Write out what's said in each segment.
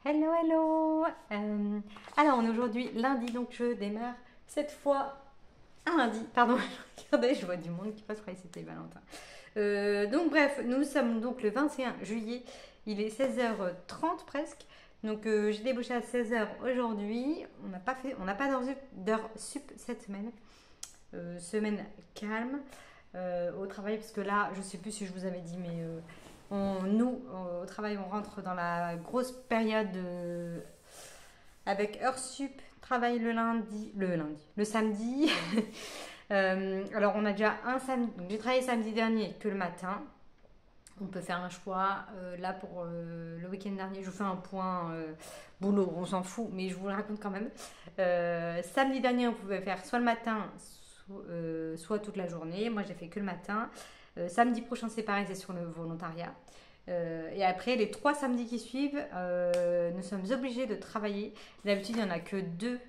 Hello, hello. Alors, on est aujourd'hui lundi, donc je démarre cette fois un lundi. Pardon, regardez, je vois du monde qui passe, je croyais que c'était Valentin. Donc bref, nous sommes donc le 21 juillet, il est 16h30 presque. Donc j'ai débauché à 16h aujourd'hui. On n'a pas d'heure sup cette semaine. Semaine calme au travail, parce que là, je sais plus si je vous avais dit, mais nous, au travail, on rentre dans la grosse période avec heure sup, travail le samedi. Alors, on a déjà un samedi. Donc, j'ai travaillé samedi dernier que le matin. On peut faire un choix. Là, pour le week-end dernier, je vous fais un point boulot. On s'en fout, mais je vous le raconte quand même. Samedi dernier, on pouvait faire soit le matin, soit toute la journée. Moi, j'ai fait que le matin. Samedi prochain, c'est pareil, c'est sur le volontariat. Et après, les 3 samedis qui suivent, nous sommes obligés de travailler. D'habitude, il n'y en a que 2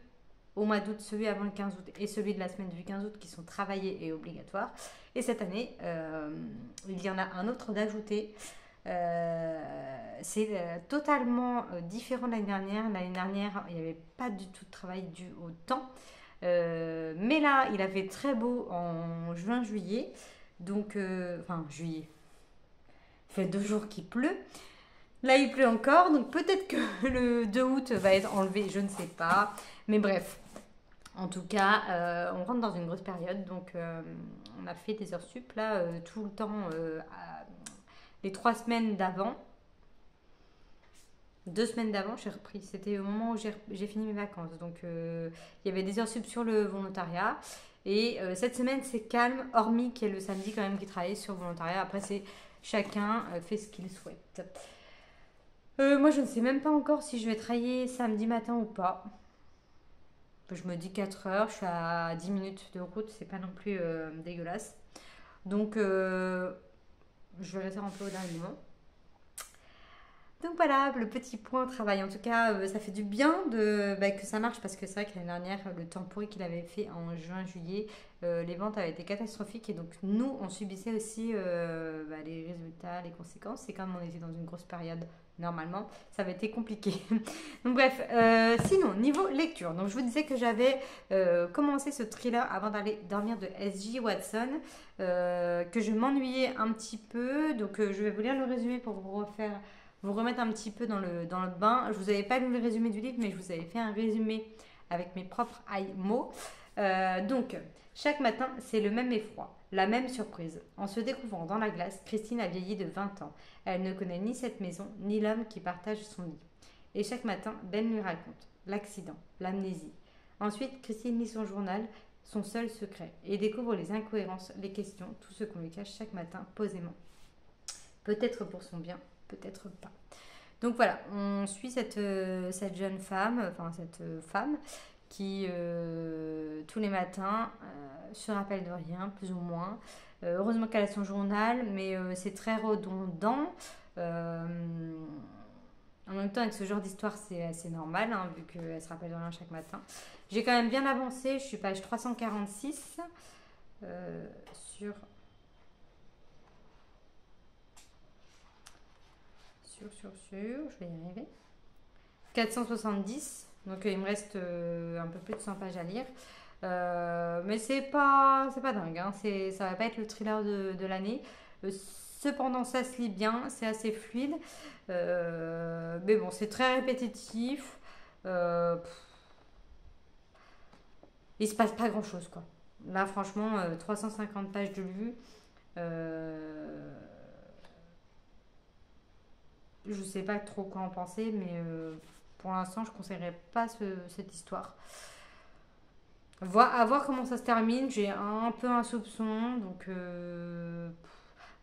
au mois d'août, celui avant le 15 août et celui de la semaine du 15 août qui sont travaillés et obligatoires. Et cette année, il y en a un autre d'ajouté. C'est totalement différent de l'année dernière. L'année dernière, il n'y avait pas du tout de travail dû au temps. Mais là, il a fait très beau en juin-juillet. Donc, enfin, juillet. Il fait 2 jours qu'il pleut. Là, il pleut encore. Donc, peut-être que le 2 août va être enlevé. Je ne sais pas. Mais bref. En tout cas, on rentre dans une grosse période. Donc, on a fait des heures sup là tout le temps. Les 3 semaines d'avant. 2 semaines d'avant, j'ai repris. C'était au moment où j'ai fini mes vacances. Donc, il y avait des heures sup sur le volontariat. Et cette semaine, c'est calme, hormis qu'il y ait le samedi quand même qui travaille sur le volontariat. Après, c'est chacun fait ce qu'il souhaite. Moi, je ne sais même pas encore si je vais travailler samedi matin ou pas. Je me dis 4 heures, je suis à 10 minutes de route, c'est pas non plus dégueulasse. Donc, je vais rester un peu au dernier moment. Donc voilà, le petit point travail. En tout cas, ça fait du bien que ça marche, parce que c'est vrai que l'année dernière, le temps pourri qu'il avait fait en juin-juillet, les ventes avaient été catastrophiques, et donc nous, on subissait aussi les résultats, les conséquences. C'est comme on était dans une grosse période normalement, ça avait été compliqué. Donc bref, sinon, niveau lecture. Donc je vous disais que j'avais commencé ce thriller avant d'aller dormir de S.J. Watson, que je m'ennuyais un petit peu. Donc je vais vous lire le résumé pour vous remettre un petit peu dans le bain. Je vous avais pas lu le résumé du livre, mais je vous avais fait un résumé avec mes propres mots. Donc, chaque matin, c'est le même effroi, la même surprise. En se découvrant dans la glace, Christine a vieilli de 20 ans. Elle ne connaît ni cette maison, ni l'homme qui partage son lit. Et chaque matin, Ben lui raconte l'accident, l'amnésie. Ensuite, Christine lit son journal, son seul secret, et découvre les incohérences, les questions, tout ce qu'on lui cache chaque matin posément. Peut-être pour son bien, peut-être pas. Donc voilà, on suit cette jeune femme, enfin cette femme qui tous les matins se rappelle de rien, plus ou moins. Heureusement qu'elle a son journal, mais c'est très redondant. Euh, En même temps, avec ce genre d'histoire, c'est assez normal, hein, vu qu'elle se rappelle de rien chaque matin. J'ai quand même bien avancé, je suis page 346 sur je vais y arriver. 470, donc il me reste un peu plus de 100 pages à lire. Mais c'est pas dingue, hein. Ça va pas être le thriller de l'année. Cependant, ça se lit bien, c'est assez fluide. Mais bon, c'est très répétitif. Il se passe pas grand chose, quoi. Là, franchement, 350 pages de lu. Euh, je sais pas trop quoi en penser, mais pour l'instant, je conseillerais pas cette histoire. À voir comment ça se termine. J'ai un peu un soupçon, donc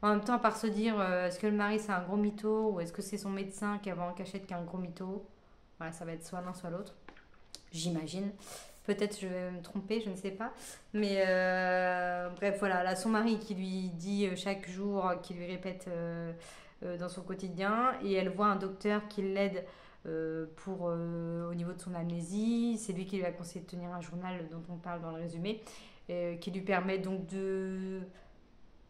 en même temps, à part se dire est-ce que le mari c'est un gros mytho, ou est-ce que c'est son médecin qui a en cachette qui est un gros mytho. Voilà, ça va être soit l'un soit l'autre, j'imagine. Peut-être je vais me tromper, je ne sais pas. Mais bref, voilà, là, son mari qui lui dit chaque jour, qui lui répète dans son quotidien, et elle voit un docteur qui l'aide au niveau de son amnésie. C'est lui qui lui a conseillé de tenir un journal dont on parle dans le résumé, qui lui permet donc de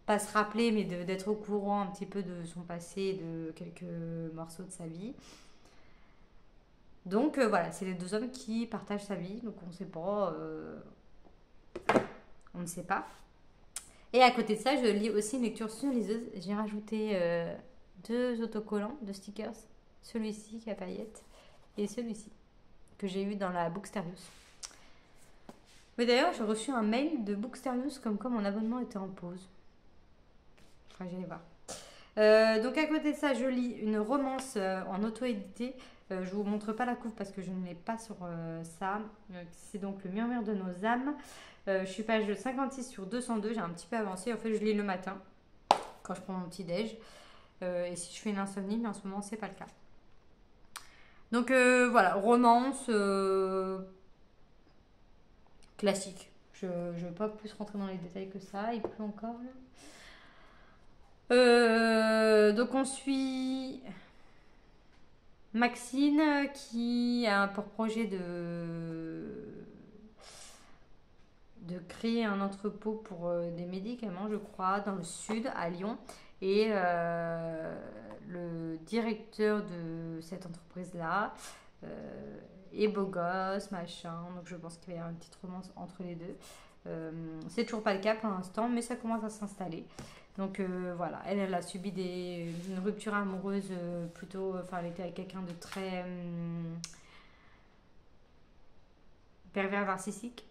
pas se rappeler, mais d'être au courant un petit peu de son passé, de quelques morceaux de sa vie. Donc voilà, c'est les deux hommes qui partagent sa vie, donc on ne sait pas. On ne sait pas. Et à côté de ça, je lis aussi une lecture sur liseuse. J'ai rajouté deux autocollants, deux stickers. Celui-ci qui a paillettes et celui-ci que j'ai eu dans la Bookstarius. Mais d'ailleurs, j'ai reçu un mail de Bookstarius comme quoi mon abonnement était en pause. Enfin, j'allais voir. Donc à côté de ça, je lis une romance en auto-édité. Je vous montre pas la couve parce que je ne l'ai pas sur ça. C'est donc Le Murmure de nos âmes. Je suis page 56 sur 202. J'ai un petit peu avancé. En fait, je lis le matin quand je prends mon petit déj. Et si je fais une insomnie, mais en ce moment, c'est pas le cas. Donc voilà, romance classique. Je ne vais pas plus rentrer dans les détails que ça. Il pleut encore là. Donc on suit Maxine qui a pour projet de créer un entrepôt pour des médicaments, je crois, dans le sud, à Lyon. Et le directeur de cette entreprise-là est beau gosse, machin. Donc je pense qu'il va y avoir une petite romance entre les deux. C'est toujours pas le cas pour l'instant, mais ça commence à s'installer. Donc voilà, elle a subi une rupture amoureuse plutôt. Enfin, elle était avec quelqu'un de très pervers narcissique.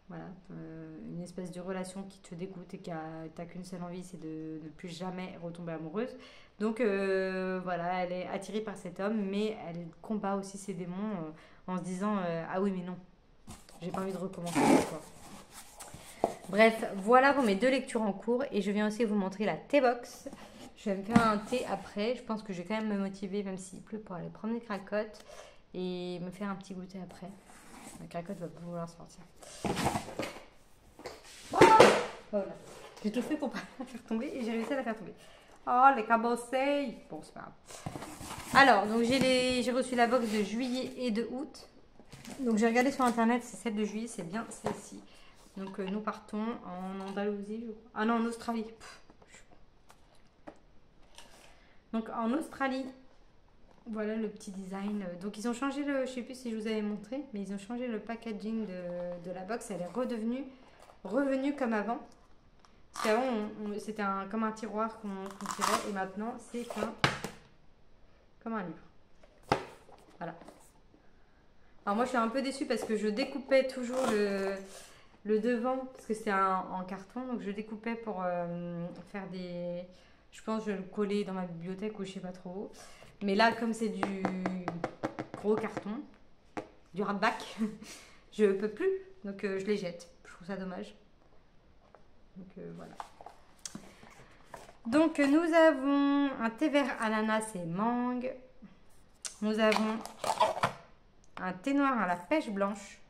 Voilà, une espèce de relation qui te dégoûte et t'as qu'une seule envie, c'est de ne plus jamais retomber amoureuse. Donc voilà, elle est attirée par cet homme, mais elle combat aussi ses démons en se disant ah oui, mais non, j'ai pas envie de recommencer quoi. Bref, voilà pour mes deux lectures en cours et je viens aussi vous montrer la T-Box. Je vais me faire un thé après. Je pense que je vais quand même me motiver, même s'il pleut, pour aller prendre des cracottes et me faire un petit goûter après. La cracotte va pas vouloir sortir. Voilà. J'ai tout fait pour pas la faire tomber et j'ai réussi à la faire tomber. Oh, les cabossés. Bon, c'est pas grave. Alors, donc j'ai reçu la box de juillet et de août. Donc j'ai regardé sur internet, c'est celle de juillet, c'est bien celle-ci. Donc nous partons en Andalousie, je crois. Ah non, en Australie. Donc en Australie, voilà le petit design. Donc ils ont changé le, je sais plus si je vous avais montré, mais ils ont changé le packaging de la box. Elle est revenue comme avant. Parce qu'avant, c'était comme un tiroir qu'on tirait et maintenant c'est comme un livre. Voilà. Alors moi je suis un peu déçue parce que je découpais toujours le devant, parce que c'était en carton, donc je découpais pour faire des... Je pense que je vais le coller dans ma bibliothèque ou je sais pas trop. Mais là, comme c'est du gros carton, du hardback, je peux plus, donc je les jette. Je trouve ça dommage. Donc voilà. Donc nous avons un thé vert ananas et mangue. Nous avons un thé noir à la pêche blanche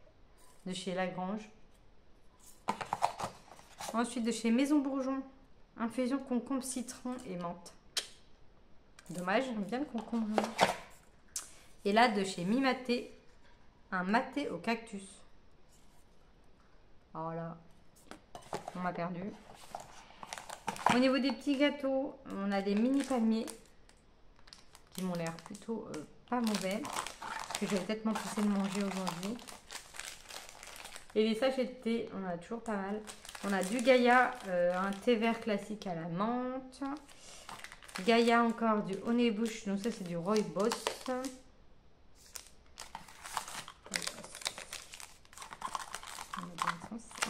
de chez Lagrange. Ensuite, de chez Maison Bourgeon, infusion concombre, citron et menthe. Dommage, j'aime bien le concombre. Et là, de chez Mimaté, un maté au cactus. Oh là, on m'a perdu. Au niveau des petits gâteaux, on a des mini palmiers qui m'ont l'air plutôt pas mauvais. Que je vais peut-être m'empresser de manger aujourd'hui. Et les sachets de thé, on en a toujours pas mal. On a du Gaïa, un thé vert classique à la menthe. Gaïa encore, du Honeybush, donc ça c'est du Rooibos.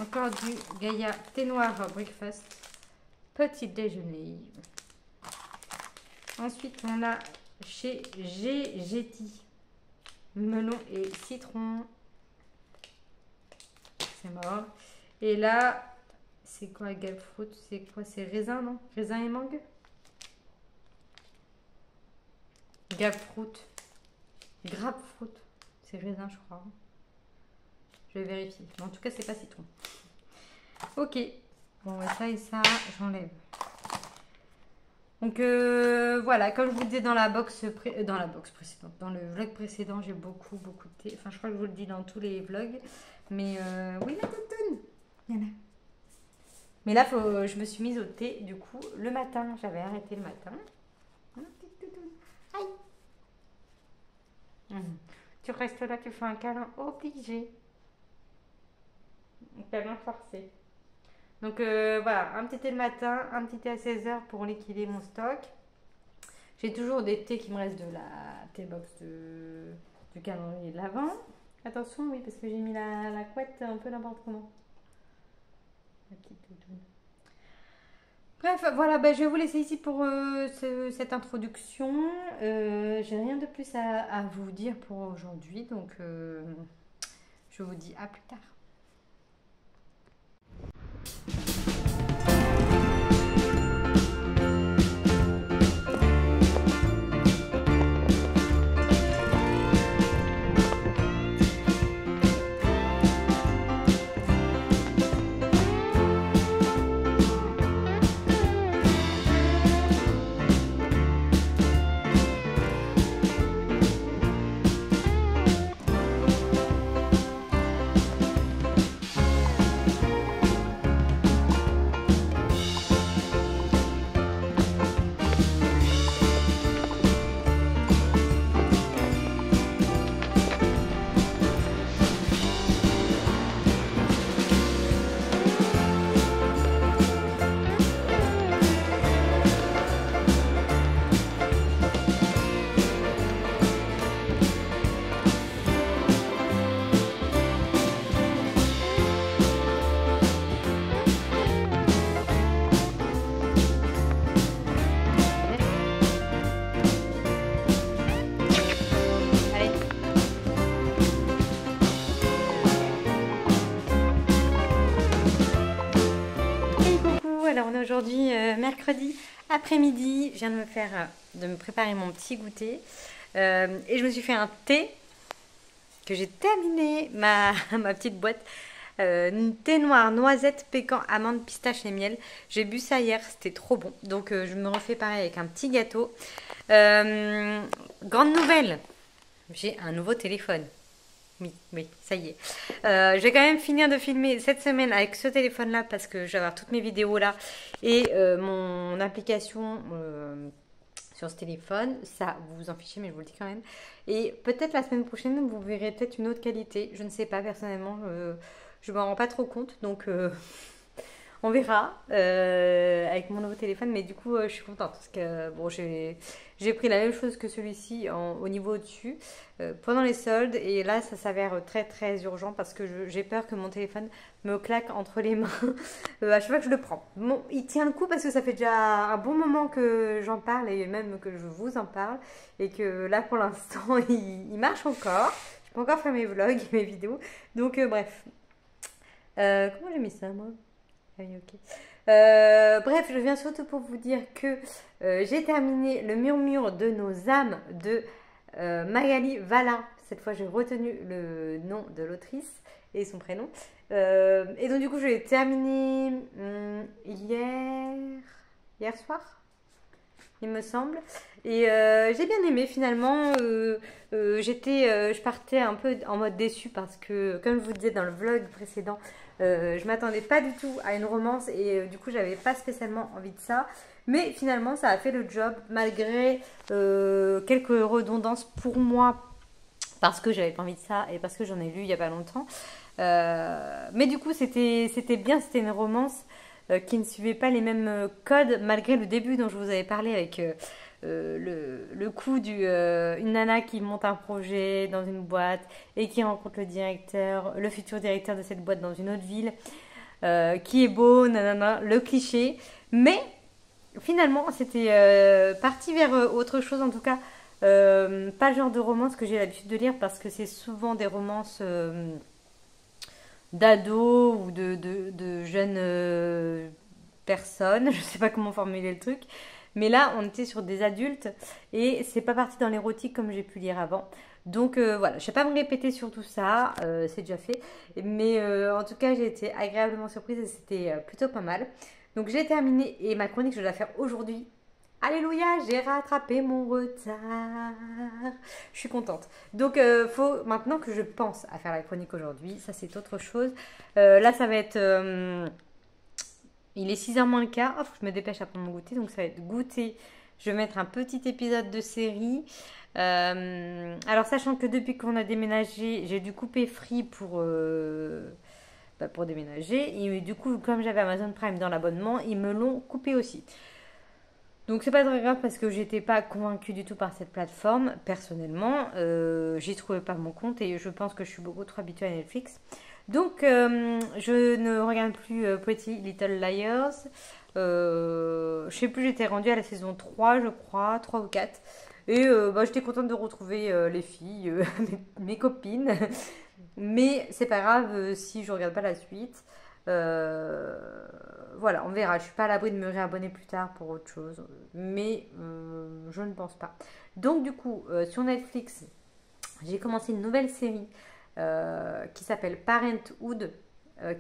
Encore du Gaïa thé noir breakfast, petit déjeuner. Ensuite on a chez GGT, melon et citron. C'est mort. Et là, c'est quoi Grapefruit? C'est quoi? C'est raisin, non? Raisin et mangue? Grapefruit. Grapefruit. C'est raisin, je crois. Je vais vérifier. Mais en tout cas, c'est pas citron. Ok. Bon, ça et ça, j'enlève. Donc voilà, comme je vous le disais dans la box précédente, dans le vlog précédent, j'ai beaucoup de thé. Enfin, je crois que je vous le dis dans tous les vlogs. Mais oui, la toutoune, il y en a. Mais là, je me suis mise au thé, du coup, le matin. J'avais arrêté le matin. Aïe. Tu restes là, tu fais un câlin obligé. Un câlin forcé. Donc voilà, un petit thé le matin, un petit thé à 16h pour liquider mon stock. J'ai toujours des thés qui me restent de la thé-box du calendrier de l'Avent. Attention, oui, parce que j'ai mis la couette un peu n'importe comment. La petite doudoune. Bref, voilà, bah, je vais vous laisser ici pour cette introduction. J'ai rien de plus à vous dire pour aujourd'hui, donc je vous dis à plus tard. Alors on est aujourd'hui mercredi après-midi. Je viens de me préparer mon petit goûter et je me suis fait un thé que j'ai terminé ma petite boîte. Thé noir, noisette, pécan, amande, pistache et miel. J'ai bu ça hier, c'était trop bon. Donc je me refais pareil avec un petit gâteau. Grande nouvelle, j'ai un nouveau téléphone. Oui, ça y est. Je vais quand même finir de filmer cette semaine avec ce téléphone-là parce que je vais avoir toutes mes vidéos là et mon application sur ce téléphone. Ça, vous vous en fichez, mais je vous le dis quand même. Et peut-être la semaine prochaine, vous verrez peut-être une autre qualité. Je ne sais pas, personnellement. Je ne m'en rends pas trop compte. Donc, on verra avec mon nouveau téléphone. Mais du coup, je suis contente parce que bon, j'ai pris la même chose que celui-ci au niveau au-dessus pendant les soldes. Et là, ça s'avère très très urgent parce que j'ai peur que mon téléphone me claque entre les mains à chaque fois que je le prends. Bon, il tient le coup parce que ça fait déjà un bon moment que j'en parle et même que je vous en parle. Et que là, pour l'instant, il marche encore. Je peux encore faire mes vlogs et mes vidéos. Donc, bref. Comment j'ai mis ça, moi? Ah oui, ok. Bref, je viens surtout pour vous dire que j'ai terminé le murmure de nos âmes de Magali Valla. Cette fois, j'ai retenu le nom de l'autrice et son prénom. Et donc, du coup, je l'ai terminé hier soir, il me semble. Et j'ai bien aimé finalement. Je partais un peu en mode déçue parce que, comme je vous disais dans le vlog précédent, je m'attendais pas du tout à une romance et du coup j'avais pas spécialement envie de ça, mais finalement ça a fait le job malgré quelques redondances pour moi parce que j'avais pas envie de ça et parce que j'en ai lu il y a pas longtemps, mais du coup c'était bien, c'était une romance qui ne suivait pas les mêmes codes malgré le début dont je vous avais parlé avec le coup une nana qui monte un projet dans une boîte et qui rencontre le futur directeur de cette boîte dans une autre ville, qui est beau, nanana, le cliché. Mais finalement, c'était parti vers autre chose, en tout cas, pas le genre de romance que j'ai l'habitude de lire parce que c'est souvent des romances d'ados ou de jeunes personnes, je sais pas comment formuler le truc. Mais là, on était sur des adultes et c'est pas parti dans l'érotique comme j'ai pu lire avant. Donc voilà, je ne vais pas me répéter sur tout ça, c'est déjà fait. Mais en tout cas, j'ai été agréablement surprise et c'était plutôt pas mal. Donc j'ai terminé et ma chronique, je vais la faire aujourd'hui. Alléluia, j'ai rattrapé mon retard. Je suis contente. Donc faut maintenant que je pense à faire la chronique aujourd'hui. Ça, c'est autre chose. Là, ça va être... il est 6h moins le quart. Oh, faut que je me dépêche à prendre mon goûter. Donc ça va être goûter. Je vais mettre un petit épisode de série. Alors, sachant que depuis qu'on a déménagé, j'ai dû couper Free pour déménager. Et du coup, comme j'avais Amazon Prime dans l'abonnement, ils me l'ont coupé aussi. Donc c'est pas très grave parce que j'étais pas convaincue du tout par cette plateforme personnellement. J'y trouvais pas mon compte et je pense que je suis beaucoup trop habituée à Netflix. Donc je ne regarde plus Pretty Little Liars. Je sais plus, j'étais rendue à la saison 3 je crois, 3 ou 4. Et j'étais contente de retrouver les filles, mes copines. Mais c'est pas grave si je regarde pas la suite. Euh, voilà, on verra. Je suis pas à l'abri de me réabonner plus tard pour autre chose. Mais je ne pense pas. Donc du coup, sur Netflix, j'ai commencé une nouvelle série qui s'appelle Parenthood,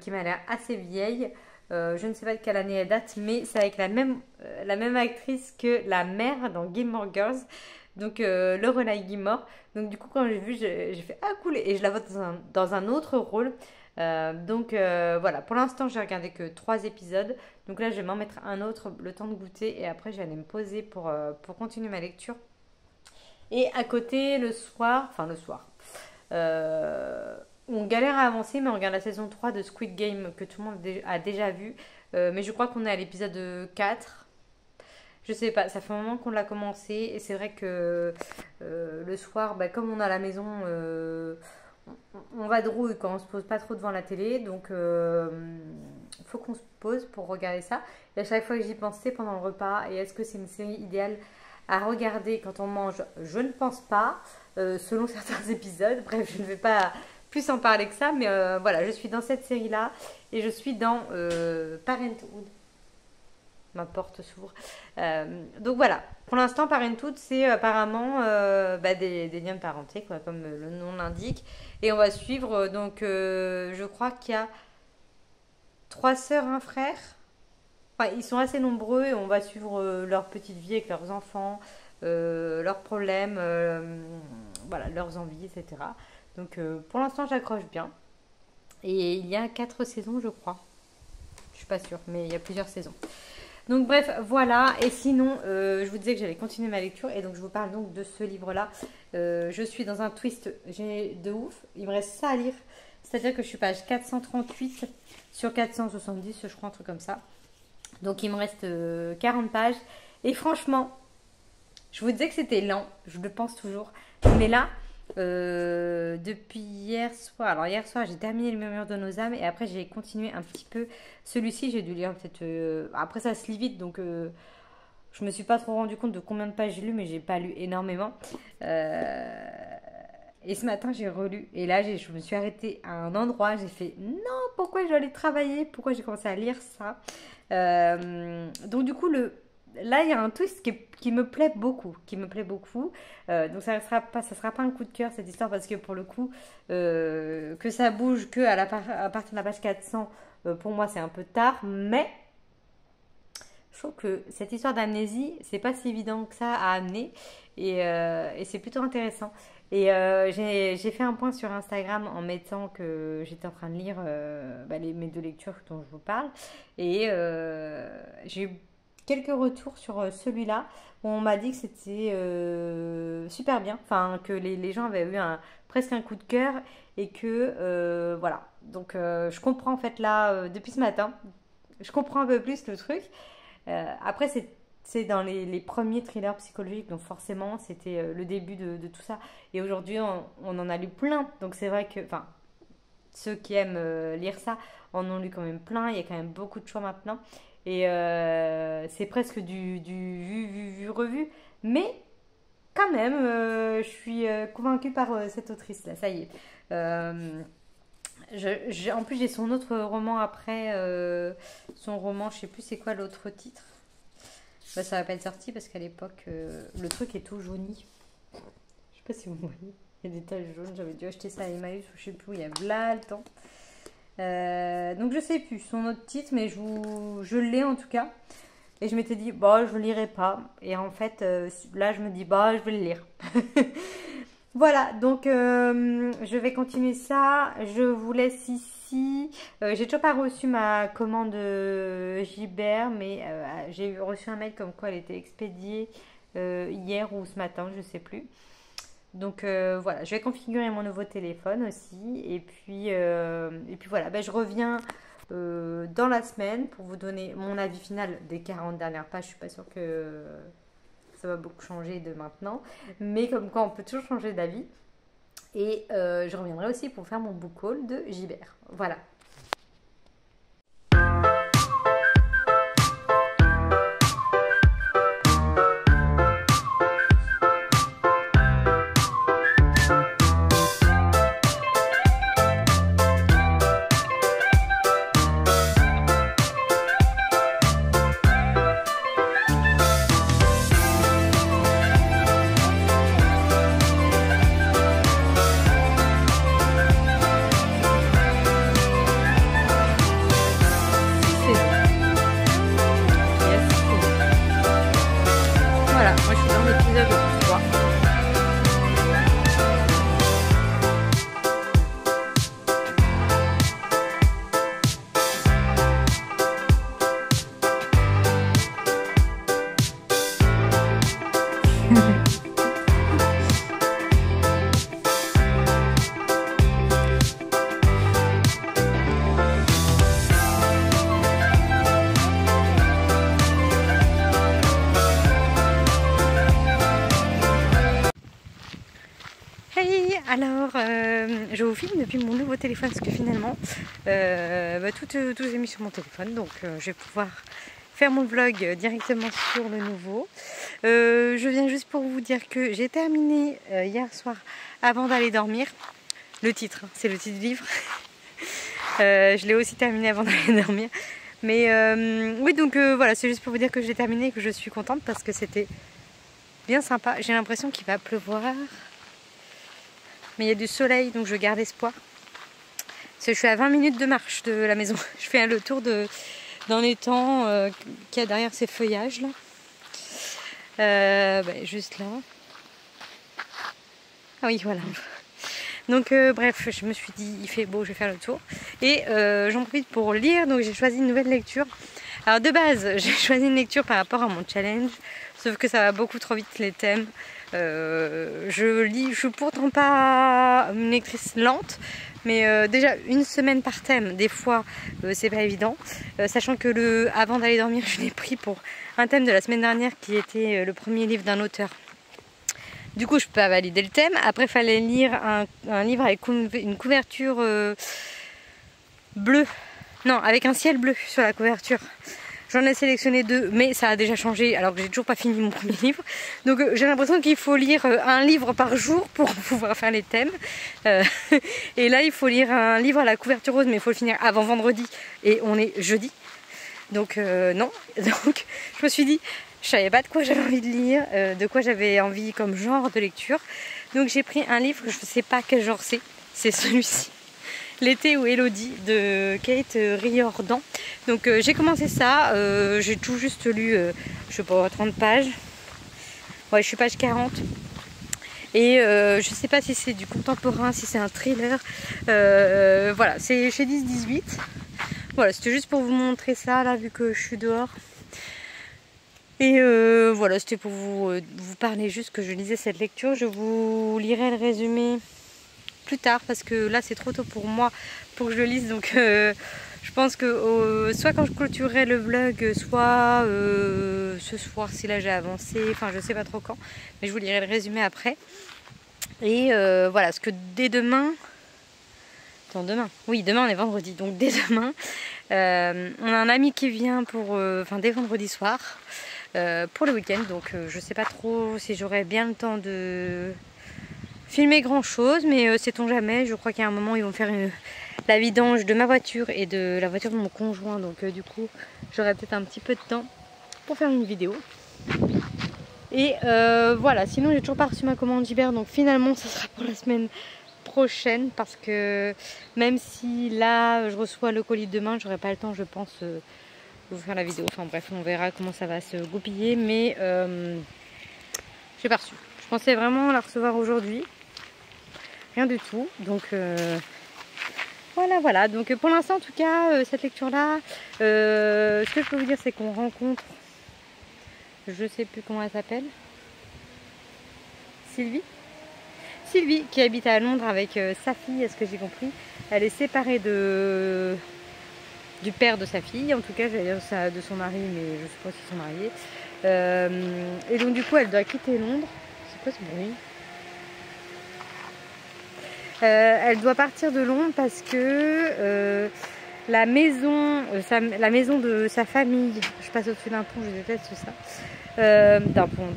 qui m'a l'air assez vieille. Je ne sais pas de quelle année elle date, mais c'est avec la même actrice que la mère dans Gilmore Girls, donc Lorelai Gilmore. Donc du coup, quand j'ai vu, j'ai fait ah cool, et je la vois dans un autre rôle. Voilà, pour l'instant, j'ai regardé que 3 épisodes. Donc là, je vais m'en mettre un autre, le temps de goûter, et après, je vais aller me poser pour continuer ma lecture. Et à côté, le soir, on galère à avancer, mais on regarde la saison 3 de Squid Game que tout le monde a déjà vu. Mais je crois qu'on est à l'épisode 4. Je sais pas, ça fait un moment qu'on l'a commencé et c'est vrai que le soir, comme on a la maison, on va de rouille quand on se pose pas trop devant la télé. Donc faut qu'on se pose pour regarder ça. Et à chaque fois que j'y pensais pendant le repas, et est-ce que c'est une série idéale à regarder quand on mange? Je ne pense pas, selon certains épisodes. Bref, je ne vais pas plus en parler que ça, mais voilà, je suis dans cette série-là et je suis dans Parenthood. Ma porte s'ouvre. Donc voilà, pour l'instant, Parenthood, c'est apparemment des liens de parenté, quoi, comme le nom l'indique. Et on va suivre, je crois qu'il y a 3 sœurs, un frère. Enfin, ils sont assez nombreux et on va suivre leur petite vie avec leurs enfants, leurs problèmes, voilà, leurs envies, etc. Donc pour l'instant, j'accroche bien. Et il y a 4 saisons, je crois. Je suis pas sûre, mais il y a plusieurs saisons. Donc bref, voilà. Et sinon, je vous disais que j'allais continuer ma lecture. Et donc je vous parle donc de ce livre-là. Je suis dans un twist de ouf. Il me reste ça à lire. C'est-à-dire que je suis page 438 sur 470, je crois, un truc comme ça. Donc il me reste 40 pages. Et franchement, je vous disais que c'était lent. Je le pense toujours. Mais là, depuis hier soir. Alors hier soir, j'ai terminé le murmure de nos âmes. Et après, j'ai continué un petit peu. Celui-ci, j'ai dû lire peut-être... Après, ça se lit vite. Donc je me suis pas trop rendu compte de combien de pages j'ai lu. Mais j'ai pas lu énormément. Et ce matin, j'ai relu. Et là, je me suis arrêtée à un endroit. J'ai fait non, pourquoi je dois aller travailler? Pourquoi j'ai commencé à lire ça? Donc, du coup, là, il y a un twist qui me plaît beaucoup. Qui me plaît beaucoup. Donc, ça sera pas un coup de cœur cette histoire parce que pour le coup, que ça bouge que à partir de la page 400, pour moi, c'est un peu tard. Mais je trouve que cette histoire d'amnésie, c'est pas si évident que ça à amener. Et c'est plutôt intéressant. Et j'ai fait un point sur Instagram en mettant que j'étais en train de lire mes 2 lectures dont je vous parle. Et j'ai eu quelques retours sur celui-là où on m'a dit que c'était super bien. Enfin, que les gens avaient eu presque un coup de cœur et que voilà. Donc je comprends en fait là, depuis ce matin, je comprends un peu plus le truc. Après, c'est dans les premiers thrillers psychologiques, donc forcément, c'était le début de tout ça. Et aujourd'hui, on en a lu plein. Donc c'est vrai que, enfin, ceux qui aiment lire ça en ont lu quand même plein. Il y a quand même beaucoup de choix maintenant. Et c'est presque du vu, revu. Mais quand même, je suis convaincue par cette autrice-là. Ça y est. En plus, j'ai son autre roman après. Son roman, je sais plus c'est quoi l'autre titre. Ça va pas être sorti parce qu'à l'époque, le truc est tout jauni. Je sais pas si vous voyez. Il y a des taches jaunes. J'avais dû acheter ça à Emmaüs ou je sais plus où. Il y a là le temps. Donc je sais plus son autre titre, mais je l'ai en tout cas. Et je m'étais dit, je le lirai pas. Et en fait, là, je me dis, je vais le lire. Voilà, donc je vais continuer ça. Je vous laisse ici. J'ai toujours pas reçu ma commande Gibert, mais j'ai reçu un mail comme quoi elle était expédiée hier ou ce matin, je sais plus. Donc voilà, je vais configurer mon nouveau téléphone aussi. Et puis voilà, ben, je reviens dans la semaine pour vous donner mon avis final des 40 dernières pages. Je suis pas sûre que ça va beaucoup changer de maintenant. Mais comme quoi, on peut toujours changer d'avis. Et je reviendrai aussi pour faire mon book haul de Gibert. Voilà. Voilà, moi je suis dans l'épisode 3. Hey, alors je vous filme depuis mon nouveau téléphone parce que finalement tout est mis sur mon téléphone, donc je vais pouvoir faire mon vlog directement sur le nouveau. Je viens juste pour vous dire que j'ai terminé hier soir avant d'aller dormir. Le titre, hein, c'est le titre du livre. Je l'ai aussi terminé avant d'aller dormir. Mais oui, donc voilà, c'est juste pour vous dire que j'ai terminé et que je suis contente parce que c'était bien sympa. J'ai l'impression qu'il va pleuvoir. Mais il y a du soleil, donc je garde espoir. Parce que je suis à 20 minutes de marche de la maison. Je fais le tour d'un étang qu'il y a derrière ces feuillages là. Juste là. Ah oui, voilà. Donc bref, je me suis dit, il fait beau, je vais faire le tour. Et j'en profite pour lire, donc j'ai choisi une nouvelle lecture. Alors de base, j'ai choisi une lecture par rapport à mon challenge. Sauf que ça va beaucoup trop vite les thèmes. Je suis pourtant pas une lectrice lente, mais déjà une semaine par thème, des fois c'est pas évident. Sachant que avant d'aller dormir, je l'ai pris pour un thème de la semaine dernière qui était le premier livre d'un auteur. Du coup, je peux pas valider le thème. Après, il fallait lire un livre avec une couverture bleue. Non, avec un ciel bleu sur la couverture. J'en ai sélectionné 2, mais ça a déjà changé alors que j'ai toujours pas fini mon premier livre. Donc j'ai l'impression qu'il faut lire un livre par jour pour pouvoir faire les thèmes. Et là, il faut lire un livre à la couverture rose, mais il faut le finir avant vendredi. Et on est jeudi. Donc non. Donc je me suis dit, je savais pas de quoi j'avais envie de lire, de quoi j'avais envie comme genre de lecture. Donc j'ai pris un livre, je sais pas quel genre c'est celui-ci. L'été ou Elodie de Kate Riordan. Donc j'ai commencé ça, j'ai tout juste lu, je sais pas, 30 pages. Ouais, je suis page 40. Et je sais pas si c'est du contemporain, si c'est un thriller. Voilà, c'est chez 10-18. Voilà, c'était juste pour vous montrer ça là, vu que je suis dehors. Et voilà, c'était pour vous parler juste que je lisais cette lecture. Je vous lirai le résumé plus tard parce que là c'est trop tôt pour moi pour que je le lise, donc je pense que soit quand je clôturerai le vlog, soit ce soir si là j'ai avancé, enfin je sais pas trop quand, mais je vous lirai le résumé après. Et voilà, parce que dès demain, oui, demain on est vendredi, donc dès demain on a un ami qui vient pour dès vendredi soir pour le week-end, donc je sais pas trop si j'aurai bien le temps de filmer grand chose, mais sait-on jamais. Je crois qu'à un moment ils vont faire la vidange de ma voiture et de la voiture de mon conjoint, donc du coup j'aurai peut-être un petit peu de temps pour faire une vidéo. Et voilà, sinon j'ai toujours pas reçu ma commande Gibert, donc finalement ça sera pour la semaine prochaine, parce que même si là je reçois le colis demain, j'aurai pas le temps, je pense, de vous faire la vidéo. Enfin bref, on verra comment ça va se goupiller, mais j'ai pas reçu. Je pensais vraiment la recevoir aujourd'hui. Rien du tout, donc voilà, donc pour l'instant en tout cas cette lecture là, ce que je peux vous dire c'est qu'on rencontre, je sais plus comment elle s'appelle, Sylvie, Sylvie qui habite à Londres avec sa fille, à ce que j'ai compris. Elle est séparée du père de sa fille, en tout cas j'allais dire ça de son mari, mais je ne sais pas s'ils sont mariés. Et donc du coup elle doit quitter Londres. C'est quoi ce bruit? Elle doit partir de Londres parce que la maison de sa famille, je passe au-dessus d'un pont, je déteste ça. D'un pont.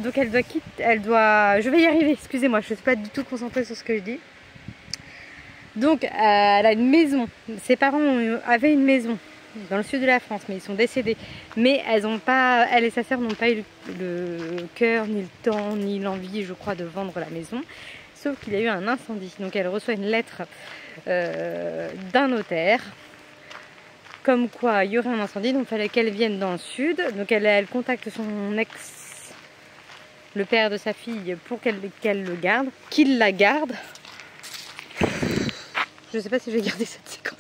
Donc elle doit, je vais y arriver, excusez-moi, je ne suis pas du tout concentrée sur ce que je dis. Donc elle a une maison, ses parents avaient une maison dans le sud de la France, mais ils sont décédés. Mais elle et sa sœur n'ont pas eu le cœur, ni le temps, ni l'envie, je crois, de vendre la maison. Sauf qu'il y a eu un incendie. Donc elle reçoit une lettre d'un notaire, comme quoi il y aurait un incendie, donc il fallait qu'elle vienne dans le sud. Donc elle contacte son ex, le père de sa fille, pour qu'il la garde. Je ne sais pas si je vais garder cette séquence.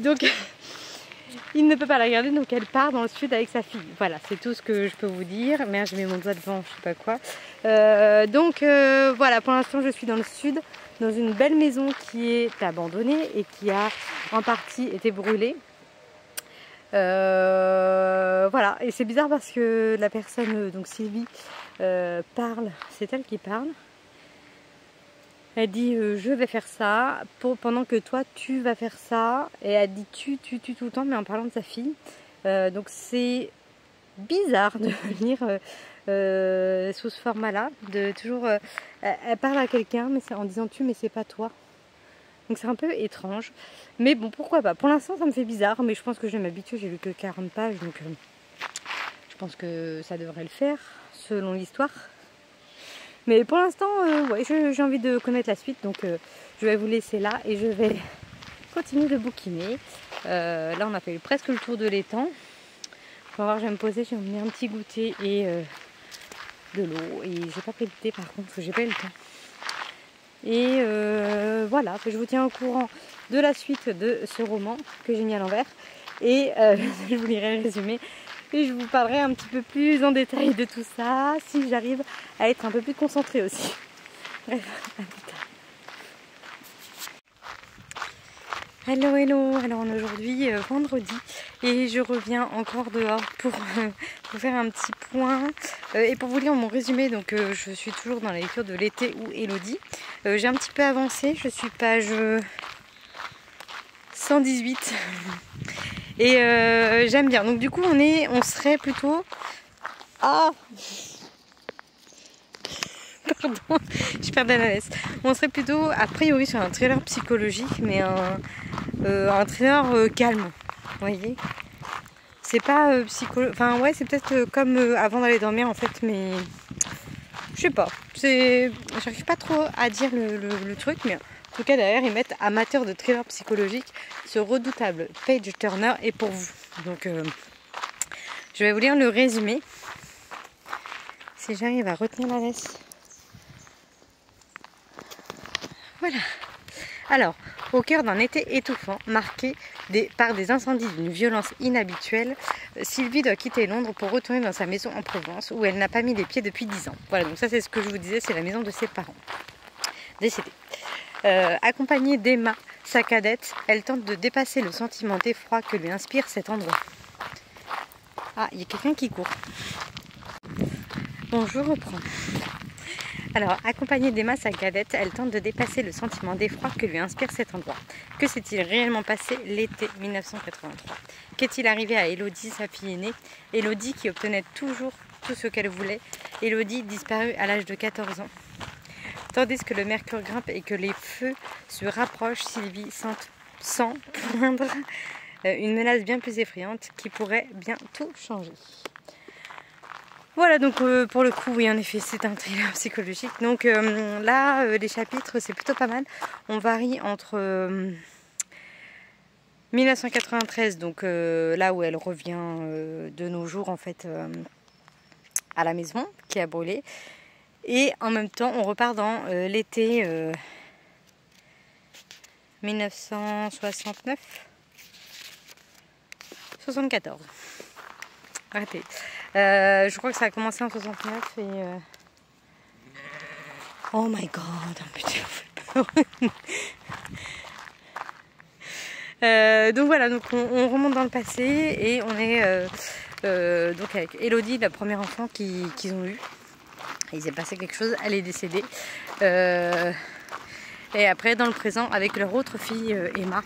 Donc il ne peut pas la garder, donc elle part dans le sud avec sa fille. Voilà, c'est tout ce que je peux vous dire. Merde, j'ai mis mon doigt devant, je sais pas quoi. Voilà, pour l'instant je suis dans le sud, dans une belle maison qui est abandonnée et qui a en partie été brûlée. Voilà, et c'est bizarre parce que la personne, donc Sylvie, parle, c'est elle qui parle. Elle dit je vais faire ça pendant que toi tu vas faire ça, et elle dit tu tout le temps, mais en parlant de sa fille. Donc c'est bizarre de lire sous ce format là, de toujours elle parle à quelqu'un mais en disant tu, mais c'est pas toi. Donc c'est un peu étrange, mais bon, pourquoi pas. Pour l'instant ça me fait bizarre, mais je pense que je vais m'habituer. J'ai lu que 40 pages, donc je pense que ça devrait le faire selon l'histoire. Mais pour l'instant, ouais, j'ai envie de connaître la suite, donc je vais vous laisser là et je vais continuer de bouquiner. Là, on a fait presque le tour de l'étang. Je vais voir, je vais me poser, je vais me mettre un petit goûter et de l'eau. Et j'ai pas pris de thé par contre, parce que j'ai pas eu le temps. Et voilà, je vous tiens au courant de la suite de ce roman que j'ai mis à l'envers. Et je vous lirai le résumé. Et je vous parlerai un petit peu plus en détail de tout ça, si j'arrive à être un peu plus concentrée aussi. Bref, à plus tard. Hello, hello. Alors on est aujourd'hui vendredi et je reviens encore dehors pour vous faire un petit point et pour vous lire mon résumé. Donc je suis toujours dans la lecture de L'été ou Elodie. J'ai un petit peu avancé, je suis page 118. Et j'aime bien. Donc du coup on serait plutôt... Ah, pardon, je perds la laisse. On serait plutôt a priori sur un thriller psychologique, mais un thriller calme. Vous voyez, c'est pas enfin ouais, c'est peut-être comme avant d'aller dormir en fait, mais je sais pas. J'arrive pas trop à dire le truc, mais en tout cas derrière ils mettent amateur de thriller psychologique. Ce redoutable page turner est pour vous. Donc je vais vous lire le résumé. Si j'arrive à retenir la laisse. Voilà. Alors, au cœur d'un été étouffant, marqué par des incendies d'une violence inhabituelle, Sylvie doit quitter Londres pour retourner dans sa maison en Provence, où elle n'a pas mis les pieds depuis 10 ans. Voilà, donc ça c'est ce que je vous disais, c'est la maison de ses parents décédés. Accompagnée d'Emma, sa cadette, elle tente de dépasser le sentiment d'effroi que lui inspire cet endroit. Ah, il y a quelqu'un qui court. Bon, je reprends. Alors, accompagnée d'Emma, sa cadette, elle tente de dépasser le sentiment d'effroi que lui inspire cet endroit. Que s'est-il réellement passé l'été 1983? Qu'est-il arrivé à Elodie, sa fille aînée? Elodie qui obtenait toujours tout ce qu'elle voulait. Elodie disparue à l'âge de 14 ans. Tandis que le mercure grimpe et que les feux se rapprochent, Sylvie sent poindre une menace bien plus effrayante qui pourrait bien tout changer. Voilà, donc pour le coup, oui, en effet, c'est un thriller psychologique. Donc là, les chapitres, c'est plutôt pas mal. On varie entre 1993, donc là où elle revient de nos jours, en fait, à la maison, qui a brûlé. Et en même temps, on repart dans l'été 1969. 74. Arrêtez. Je crois que ça a commencé en 69 et Oh my god, oh putain, on fait peur. Donc voilà, donc on remonte dans le passé et on est donc avec Elodie, la première enfant qu'ils ont eue. Il s'est passé quelque chose, elle est décédée. Et après dans le présent avec leur autre fille Emma.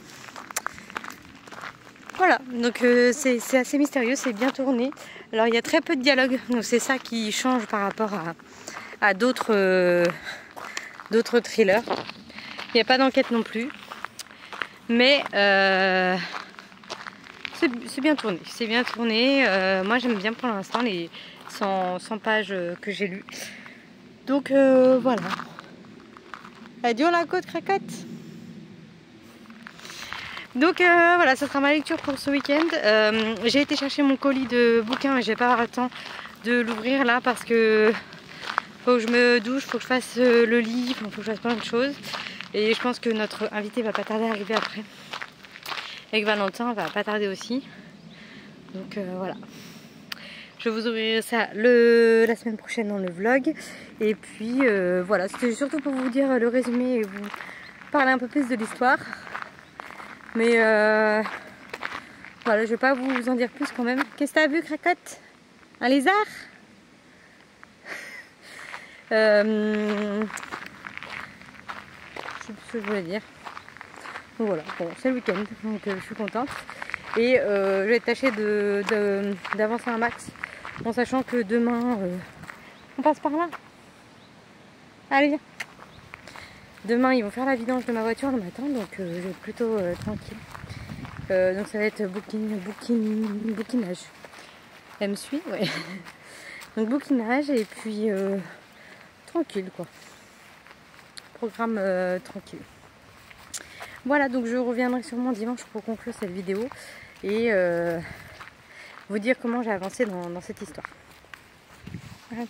Voilà, donc c'est assez mystérieux, c'est bien tourné. Alors il y a très peu de dialogue, donc c'est ça qui change par rapport à d'autres thrillers. Il n'y a pas d'enquête non plus, mais c'est bien tourné. C'est bien tourné. Moi j'aime bien pour l'instant les 100 pages que j'ai lues. Donc voilà. Adieu la côte cracotte. Donc voilà, ça sera ma lecture pour ce week-end. J'ai été chercher mon colis de bouquins, mais j'ai pas le temps de l'ouvrir là parce que faut que je me douche, faut que je fasse le lit, faut que je fasse plein de choses. Et je pense que notre invité va pas tarder à arriver après. Et que Valentin va pas tarder aussi. Donc voilà. Je vous ouvrirai ça la semaine prochaine dans le vlog. Et puis voilà, c'était surtout pour vous dire le résumé et vous parler un peu plus de l'histoire. Mais voilà, je vais pas vous en dire plus quand même. Qu'est-ce que t'as vu, cracotte? Un lézard? Je sais plus ce que je voulais dire. Donc voilà, bon, c'est le week-end, donc je suis contente. Et je vais tâcher d'avancer un max en sachant que demain, on passe par là. Allez, viens. Demain, ils vont faire la vidange de ma voiture le matin, donc je vais être plutôt tranquille. Donc ça va être bouquinage. Elle me suit? Ouais. Donc bouquinage et puis tranquille quoi. Programme tranquille. Voilà, donc je reviendrai sûrement dimanche pour conclure cette vidéo et vous dire comment j'ai avancé dans cette histoire. Hop.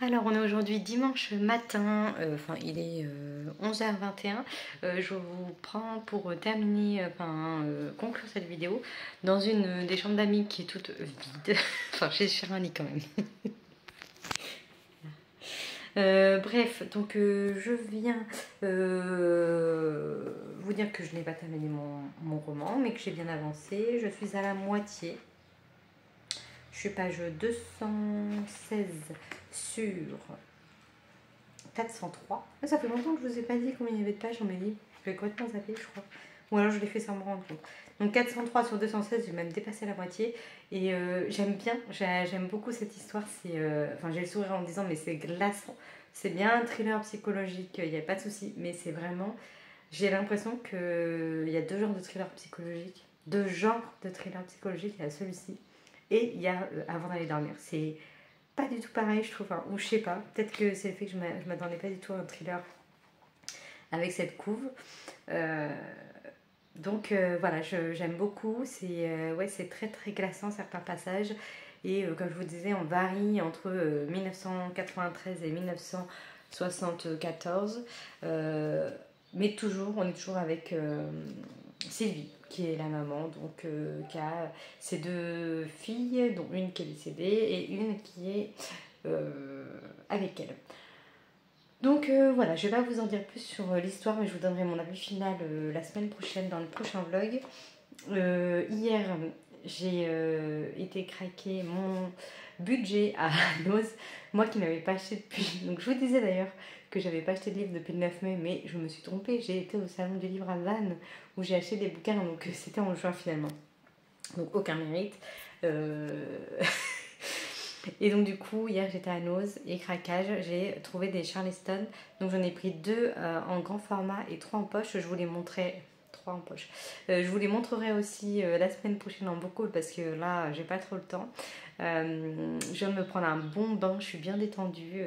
Alors on est aujourd'hui dimanche matin, enfin il est 11h21, je vous prends pour terminer, conclure cette vidéo dans une des chambres d'amis qui est toute vide, enfin j'ai cher un lit quand même. Bref, donc je viens vous dire que je n'ai pas terminé mon roman, mais que j'ai bien avancé, je suis à la moitié. Je suis page 216 sur 403. Ça fait longtemps que je ne vous ai pas dit combien il y avait de pages dans mes livres. Je vais complètement zapper, je crois. Ou alors je l'ai fait sans me rendre compte. Donc 403 sur 216, j'ai même dépassé la moitié. Et j'aime bien, j'aime beaucoup cette histoire. Enfin, j'ai le sourire en me disant, mais c'est glaçant. C'est bien un thriller psychologique, il n'y a pas de souci. Mais c'est vraiment, j'ai l'impression qu'il y a deux genres de thrillers psychologiques. Deux genres de thrillers psychologiques, il y a celui-ci. Et il y a Avant d'aller dormir. C'est pas du tout pareil, je trouve. Enfin, ou je sais pas. Peut-être que c'est le fait que je m'attendais pas du tout à un thriller avec cette couve. Donc voilà, j'aime beaucoup. C'est très très glaçant certains passages. Et comme je vous disais, on varie entre 1993 et 1974. Mais on est toujours avec Sylvie, qui est la maman, donc qui a ses deux filles, dont une qui est décédée et une qui est avec elle. Donc voilà, je ne vais pas vous en dire plus sur l'histoire, mais je vous donnerai mon avis final la semaine prochaine dans le prochain vlog. Hier, j'ai été craquer mon budget à Noz, moi qui n'avais pas acheté depuis. Donc je vous disais d'ailleurs que j'avais pas acheté de livre depuis le 9 mai, mais je me suis trompée. J'ai été au salon du livre à Vannes où j'ai acheté des bouquins, donc c'était en juin finalement. Donc aucun mérite. Et donc du coup, hier j'étais à Noz et craquage, j'ai trouvé des Charleston. Donc j'en ai pris 2 en grand format et 3 en poche. Je vous les montrerai. 3 en poche. Je vous les montrerai aussi la semaine prochaine en beaucoup parce que là j'ai pas trop le temps. Je viens de me prendre un bon bain, je suis bien détendue.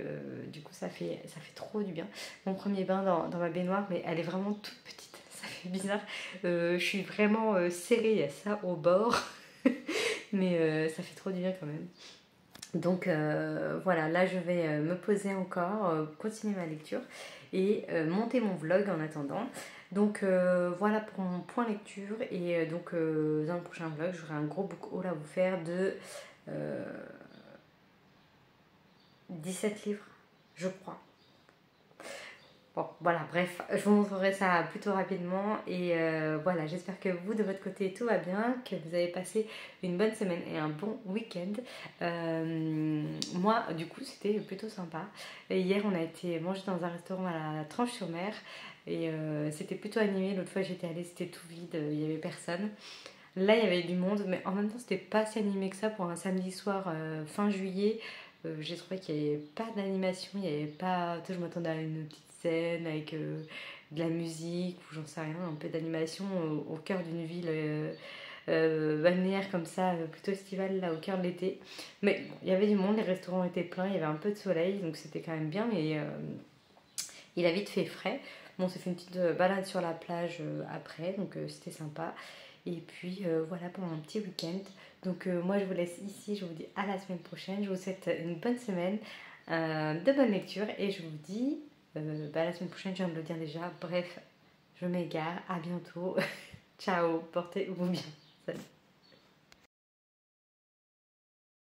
Du coup ça fait trop du bien. Mon premier bain dans ma baignoire, mais elle est vraiment toute petite. Ça fait bizarre. Je suis vraiment serrée, il y a ça au bord. Mais ça fait trop du bien quand même. Donc voilà, là je vais me poser encore, continuer ma lecture et monter mon vlog en attendant. Donc voilà pour mon point lecture et donc dans le prochain vlog j'aurai un gros book haul à vous faire de 17 livres, je crois. Bon, voilà, bref, je vous montrerai ça plutôt rapidement et voilà, j'espère que vous, de votre côté, tout va bien, que vous avez passé une bonne semaine et un bon week-end. Moi, du coup, c'était plutôt sympa. Et hier, on a été manger dans un restaurant à la Tranche-sur-Mer et c'était plutôt animé. L'autre fois, j'étais allée, c'était tout vide, il n'y avait personne. Là, il y avait du monde, mais en même temps, c'était pas si animé que ça pour un samedi soir fin juillet. J'ai trouvé qu'il n'y avait pas d'animation, il n'y avait pas. Tu sais, je m'attendais à une petite scène avec de la musique ou j'en sais rien, un peu d'animation au cœur d'une ville balnéaire comme ça, plutôt estivale, là au cœur de l'été. Mais bon, il y avait du monde, les restaurants étaient pleins, il y avait un peu de soleil, donc c'était quand même bien, mais il a vite fait frais. Bon, on s'est fait une petite balade sur la plage après, donc c'était sympa. Et puis voilà pour un petit week-end. Donc moi je vous laisse ici, je vous dis à la semaine prochaine. Je vous souhaite une bonne semaine, de bonne lecture et je vous dis à la semaine prochaine, je viens de le dire déjà. Bref, je m'égare, à bientôt. Ciao, portez-vous bien. Salut.